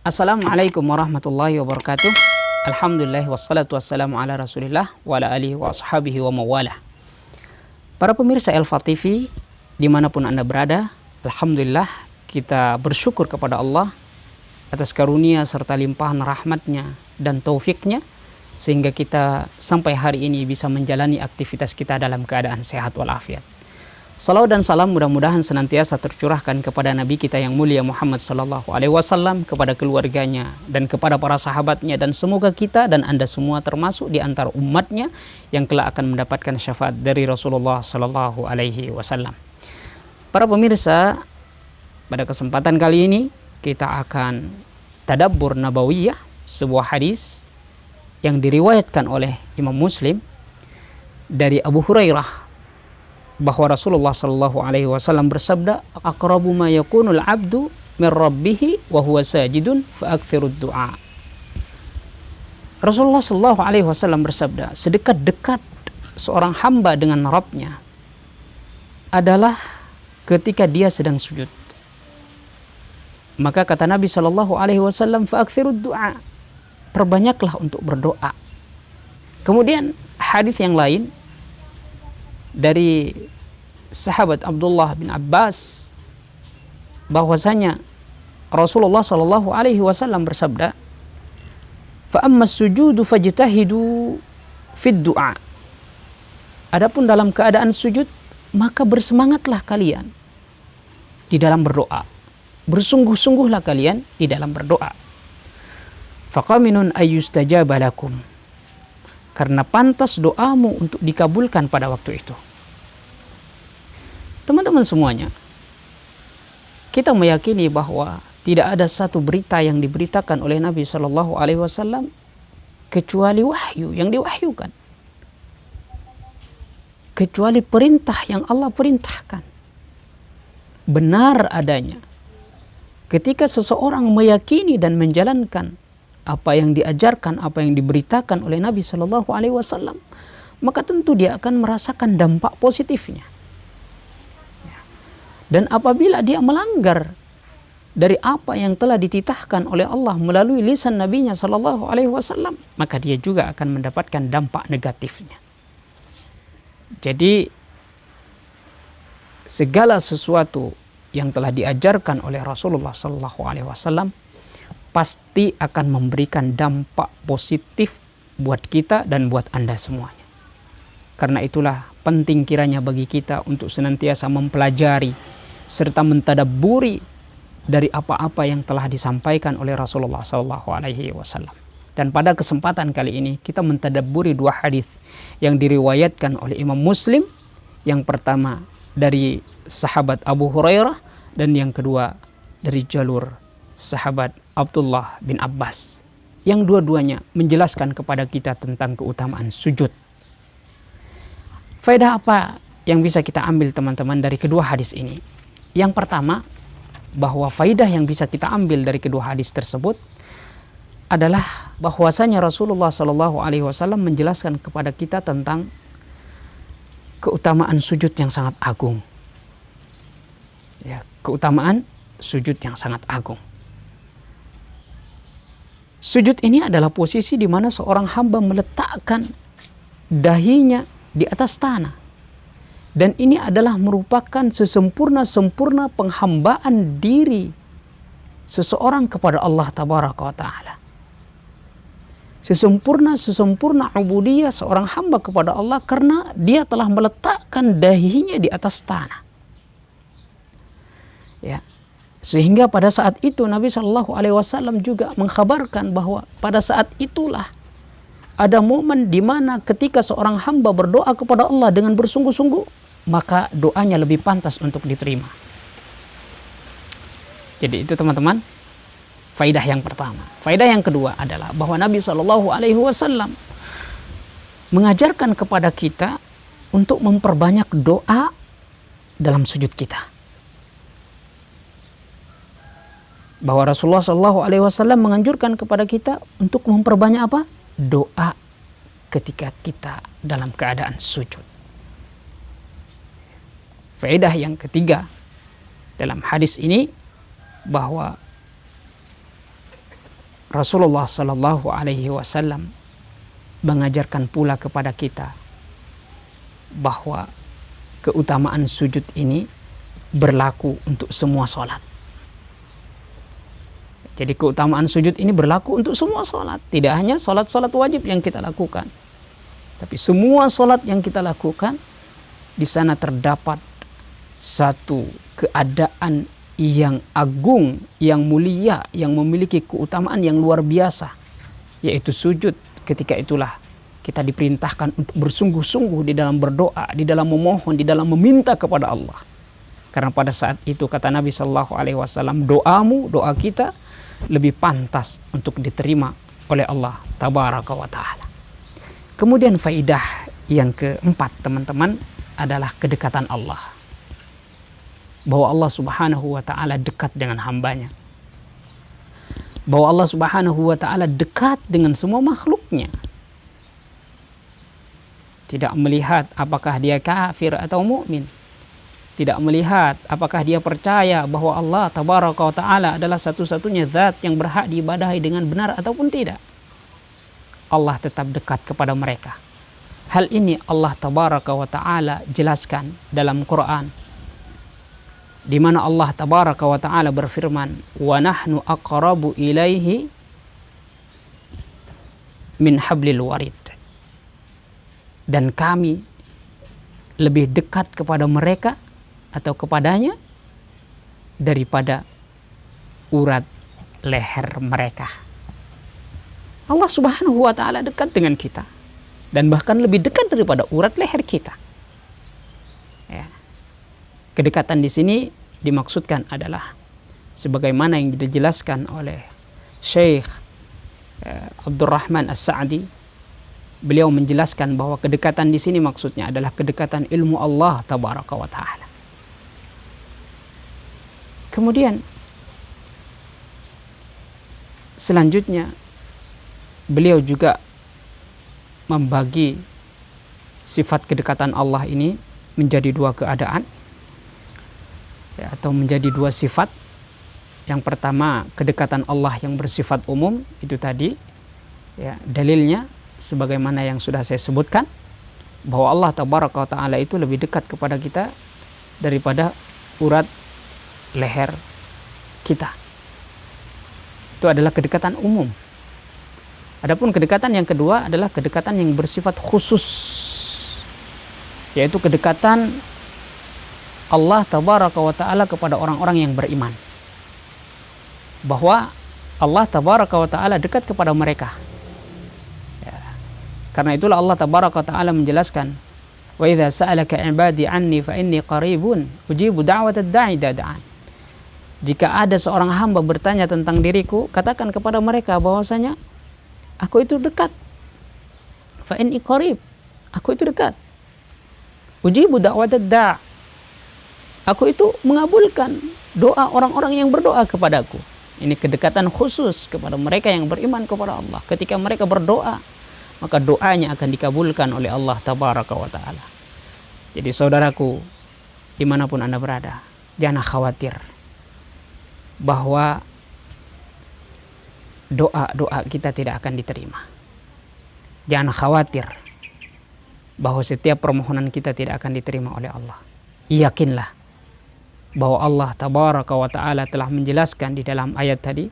Assalamualaikum warahmatullahi wabarakatuh. Alhamdulillah wassalatu wassalamu ala rasulillah wa ala alihi wa ashabihi wa mawalah. Para pemirsa Elfa TV dimanapun Anda berada, Alhamdulillah kita bersyukur kepada Allah atas karunia serta limpahan rahmatnya dan taufiknya sehingga kita sampai hari ini bisa menjalani aktivitas kita dalam keadaan sehat walafiat. Salawat dan salam mudah-mudahan senantiasa tercurahkan kepada Nabi kita yang mulia Muhammad sallallahu alaihi wasallam, kepada keluarganya dan kepada para sahabatnya, dan semoga kita dan Anda semua termasuk di antara umatnya yang kelak akan mendapatkan syafaat dari Rasulullah sallallahu alaihi wasallam. Para pemirsa, pada kesempatan kali ini kita akan tadabbur nabawiyah, sebuah hadis yang diriwayatkan oleh Imam Muslim dari Abu Hurairah bahwa Rasulullah sallallahu alaihi wasallam bersabda, aqrabu ma yakunul abdu min rabbih wa huwa sajidun fa aktsirud du'a. Rasulullah sallallahu alaihi wasallam bersabda, sedekat-dekat seorang hamba dengan Rabbnya adalah ketika dia sedang sujud. Maka kata Nabi sallallahu alaihi wasallam, fa aktsirud du'a, perbanyaklah untuk berdoa. Kemudian hadis yang lain dari sahabat Abdullah bin Abbas bahwasanya Rasulullah sallallahu alaihi wasallam bersabda, fa ammas sujudu fajtahidu fid du'a. Adapun dalam keadaan sujud, maka bersemangatlah kalian di dalam berdoa. Bersungguh-sungguhlah kalian di dalam berdoa. Faqaminun ayyustajaba lakum, karena pantas doamu untuk dikabulkan pada waktu itu. Teman-teman semuanya, kita meyakini bahwa tidak ada satu berita yang diberitakan oleh Nabi Shallallahu Alaihi Wasallam kecuali wahyu yang diwahyukan, kecuali perintah yang Allah perintahkan. Benar adanya ketika seseorang meyakini dan menjalankan apa yang diajarkan, apa yang diberitakan oleh Nabi Shallallahu Alaihi Wasallam, maka tentu dia akan merasakan dampak positifnya. Dan apabila dia melanggar dari apa yang telah dititahkan oleh Allah melalui lisan Nabi-Nya Shallallahu Alaihi Wasallam, maka dia juga akan mendapatkan dampak negatifnya. Jadi segala sesuatu yang telah diajarkan oleh Rasulullah Shallallahu Alaihi Wasallam pasti akan memberikan dampak positif buat kita dan buat Anda semuanya. Karena itulah penting kiranya bagi kita untuk senantiasa mempelajari serta mentadabburi dari apa-apa yang telah disampaikan oleh Rasulullah SAW. Dan pada kesempatan kali ini kita mentadabburi dua hadis yang diriwayatkan oleh Imam Muslim. Yang pertama dari sahabat Abu Hurairah dan yang kedua dari jalur sahabat Abdullah bin Abbas, yang dua-duanya menjelaskan kepada kita tentang keutamaan sujud. Faedah apa yang bisa kita ambil teman-teman dari kedua hadis ini? Yang pertama, bahwa faedah yang bisa kita ambil dari kedua hadis tersebut adalah bahwasanya Rasulullah Shallallahu Alaihi Wasallam menjelaskan kepada kita tentang keutamaan sujud yang sangat agung. Ya, keutamaan sujud yang sangat agung. Sujud ini adalah posisi di mana seorang hamba meletakkan dahinya di atas tanah. Dan ini adalah merupakan sesempurna-sempurna penghambaan diri seseorang kepada Allah Tabaraka wa Ta'ala. Sesempurna ubudiyah seorang hamba kepada Allah karena dia telah meletakkan dahinya di atas tanah. Ya. Sehingga pada saat itu Nabi Shallallahu Alaihi Wasallam juga mengkhabarkan bahwa pada saat itulah ada momen di mana ketika seorang hamba berdoa kepada Allah dengan bersungguh-sungguh, maka doanya lebih pantas untuk diterima. Jadi itu teman-teman, faidah yang pertama. Faidah yang kedua adalah bahwa Nabi Shallallahu Alaihi Wasallam mengajarkan kepada kita untuk memperbanyak doa dalam sujud kita. Bahwa Rasulullah Shallallahu Alaihi Wasallam menganjurkan kepada kita untuk memperbanyak apa? Doa ketika kita dalam keadaan sujud. Faedah yang ketiga dalam hadis ini bahwa Rasulullah Sallallahu Alaihi Wasallam mengajarkan pula kepada kita bahwa keutamaan sujud ini berlaku untuk semua sholat. Jadi keutamaan sujud ini berlaku untuk semua sholat, tidak hanya sholat-sholat wajib yang kita lakukan, tapi semua sholat yang kita lakukan. Di sana terdapat satu keadaan yang agung, yang mulia, yang memiliki keutamaan yang luar biasa, yaitu sujud. Ketika itulah kita diperintahkan untuk bersungguh-sungguh di dalam berdoa, di dalam memohon, di dalam meminta kepada Allah. Karena pada saat itu kata Nabi Shallallahu Alaihi Wasallam, doamu, doa kita lebih pantas untuk diterima oleh Allah Tabaraka wa Ta'ala. Kemudian faidah yang keempat, teman-teman, adalah kedekatan Allah. Bahwa Allah Subhanahu wa Ta'ala dekat dengan hambanya. Bahwa Allah Subhanahu wa Ta'ala dekat dengan semua makhluknya. Tidak melihat apakah dia kafir atau mukmin. Tidak melihat apakah dia percaya bahwa Allah Tabaraka wa Ta'ala adalah satu-satunya zat yang berhak diibadahi dengan benar ataupun tidak. Allah tetap dekat kepada mereka. Hal ini Allah Tabaraka wa Ta'ala jelaskan dalam Quran, di mana Allah Tabaraka wa Ta'ala berfirman, wa nahnu aqrabu ilaihi min hablil warid. Dan kami lebih dekat kepada mereka atau kepadanya daripada urat leher mereka. Allah Subhanahu wa Ta'ala dekat dengan kita, dan bahkan lebih dekat daripada urat leher kita. Ya. Kedekatan di sini dimaksudkan adalah sebagaimana yang dijelaskan oleh Syekh Abdurrahman As-Sa'di. Beliau menjelaskan bahwa kedekatan di sini maksudnya adalah kedekatan ilmu Allah Tabaraka wa Ta'ala. Kemudian selanjutnya beliau juga membagi sifat kedekatan Allah ini menjadi dua keadaan, ya, atau menjadi dua sifat. Yang pertama, kedekatan Allah yang bersifat umum, itu tadi, ya, dalilnya sebagaimana yang sudah saya sebutkan, bahwa Allah Tabaraka wa Ta'ala itu lebih dekat kepada kita daripada urat leher kita. Itu adalah kedekatan umum. Adapun kedekatan yang kedua adalah kedekatan yang bersifat khusus, yaitu kedekatan Allah Tabaraka wa Ta'ala kepada orang-orang yang beriman. Bahwa Allah Tabaraka wa Ta'ala dekat kepada mereka. Ya. Karena itulah Allah Tabaraka wa Ta'ala menjelaskan, wa idza sa'alaka 'ibadi 'anni fa inni qaribun ujibu da'watad da'i idza da'an. Jika ada seorang hamba bertanya tentang diriku, katakan kepada mereka bahwasanya aku itu dekat. Fa inni qarib. Aku itu dekat. Ujibu da'watad da'. Aku itu mengabulkan doa orang-orang yang berdoa kepadaku. Ini kedekatan khusus kepada mereka yang beriman kepada Allah. Ketika mereka berdoa, maka doanya akan dikabulkan oleh Allah Tabaraka wa Ta'ala. Jadi saudaraku, dimanapun Anda berada, jangan khawatir bahwa doa-doa kita tidak akan diterima. Jangan khawatir bahwa setiap permohonan kita tidak akan diterima oleh Allah. Yakinlah bahwa Allah Tabaraka wa Ta'ala telah menjelaskan di dalam ayat tadi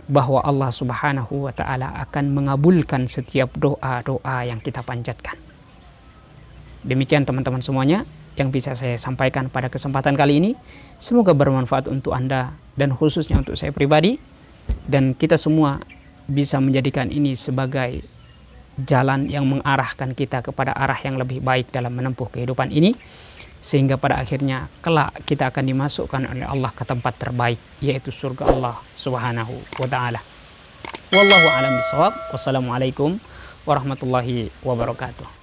bahwa Allah Subhanahu wa Ta'ala akan mengabulkan setiap doa-doa yang kita panjatkan. Demikian teman-teman semuanya yang bisa saya sampaikan pada kesempatan kali ini. Semoga bermanfaat untuk Anda dan khususnya untuk saya pribadi, dan kita semua bisa menjadikan ini sebagai jalan yang mengarahkan kita kepada arah yang lebih baik dalam menempuh kehidupan ini, sehingga pada akhirnya kelak kita akan dimasukkan oleh Allah ke tempat terbaik, yaitu surga Allah Subhanahu wa Ta'ala. Wallahu a'lam bishawab. Wassalamualaikum warahmatullahi wabarakatuh.